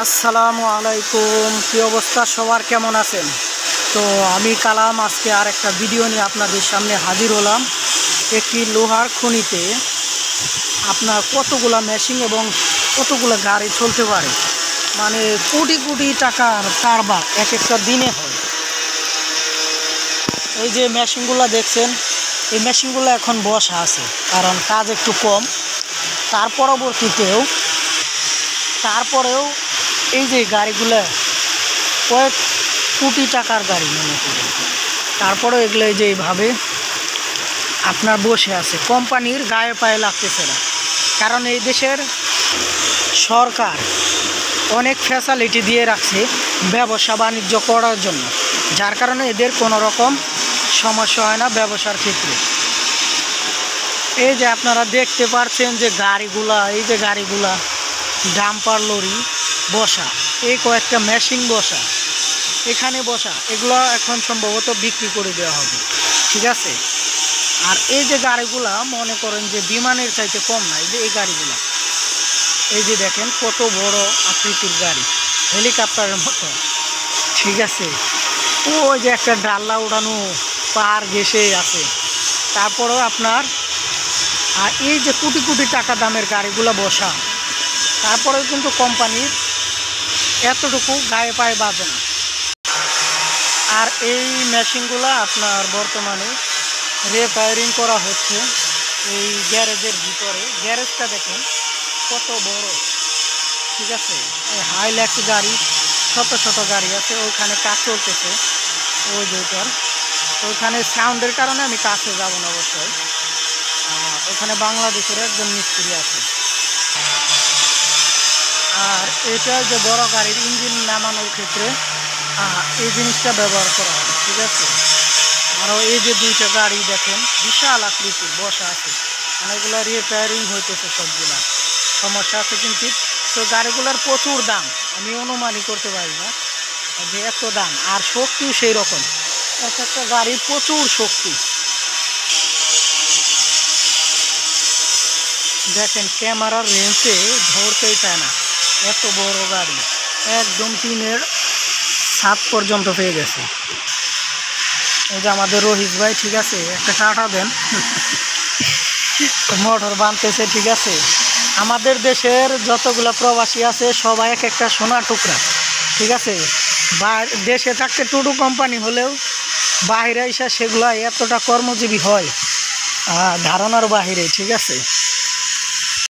আসসালামু আলাইকুম, কি অবস্থা সবার, কেমন আছেন? তো আমি কালাম আজকে আর একটা ভিডিও নিয়ে আপনাদের সামনে হাজির হলাম। একটি লোহার খনিতে আপনার কতগুলা মেশিন এবং কতগুলো গাড়ি চলতে পারে, মানে কোটি কোটি টাকার কারবার এক একটা দিনে হয়। এই যে মেশিনগুলো দেখছেন, এই মেশিনগুলো এখন বসা আছে, কারণ কাজ একটু কম। তারপরেও এই যে গাড়িগুলো কয়েক কোটি টাকার গাড়ি মনে করি, তারপরেও এগুলো এই যে এইভাবে আপনার বসে আছে, কোম্পানির গায়ে পায়ে লাগতেছে না। কারণ এই দেশের সরকার অনেক ফ্যাসিলিটি দিয়ে রাখছে ব্যবসা বাণিজ্য করার জন্য, যার কারণে এদের কোনো রকম সমস্যা হয় না ব্যবসার ক্ষেত্রে। এই যে আপনারা দেখতে পাচ্ছেন যে এই যে গাড়িগুলা ডাম্পার লরি বসা, এই কয়েকটা মেশিন বসা, এখানে বসা, এগুলো এখন সম্ভবত বিক্রি করে দেওয়া হবে, ঠিক আছে। আর এই যে গাড়িগুলা মনে করেন যে বিমানের চাইতে কম না। এই যে এই গাড়িগুলা, এই যে দেখেন কত বড় আকৃতির গাড়ি, হেলিকপ্টারের মতো, ঠিক আছে। ওই যে একটা ডাল্লা উড়ানো পাহাড় ঘেঁষে আছে। তারপরেও আপনার এই যে কোটি কোটি টাকা দামের গাড়িগুলো বসা, তারপরেও কিন্তু কোম্পানির এতটুকু গায়ে পায়ে বাজে না। আর এই মেশিনগুলো আপনার বর্তমানে রিপেয়ারিং করা হচ্ছে এই গ্যারেজের ভিতরে। গ্যারেজটা দেখেন কত বড়, ঠিক আছে। এই হাইল্যাক্স গাড়ি, শত শত গাড়ি আছে, ওইখানে কাজ চলতেছে। ওই যেটার ওইখানে সাউন্ডের কারণে আমি কাছে যাব না অবশ্যই। ওখানে বাংলাদেশের একজন মিস্ত্রি আছে। আর এটা যে বড় গাড়ির ইঞ্জিন নামানোর ক্ষেত্রে এই জিনিসটা ব্যবহার করা হয়, ঠিক আছে। আরও এই যে দুইটা গাড়ি দেখেন বিশাল আকৃতির বসা আছে, মানে এগুলো রিপেয়ারিং হইতেছে, সবগুলা সমস্যা আছে কিন্তু। তো গাড়িগুলোর প্রচুর দাম, আমি অনুমানই করতে পারি না যে এত দাম। আর শক্তিও সেই রকম, এক একটা গাড়ি প্রচুর শক্তি। দেখেন ক্যামেরার রেঞ্জে ধরতেই চায় না, এত বড় গাড়ি একদম টিনের ছাদ পর্যন্ত পেয়ে গেছে। এই যে আমাদের রোহিত ভাই, ঠিক আছে, একটা টাটা দেন, মোটর বানতেছে, ঠিক আছে। আমাদের দেশের যতগুলো প্রবাসী আছে সবাই এক একটা সোনার টুকরা, ঠিক আছে। দেশে থাকতে টুটু কোম্পানি হলেও বাইরে এসে সেগুলো এতটা কর্মজীবী হয় ধারণার বাহিরে, ঠিক আছে।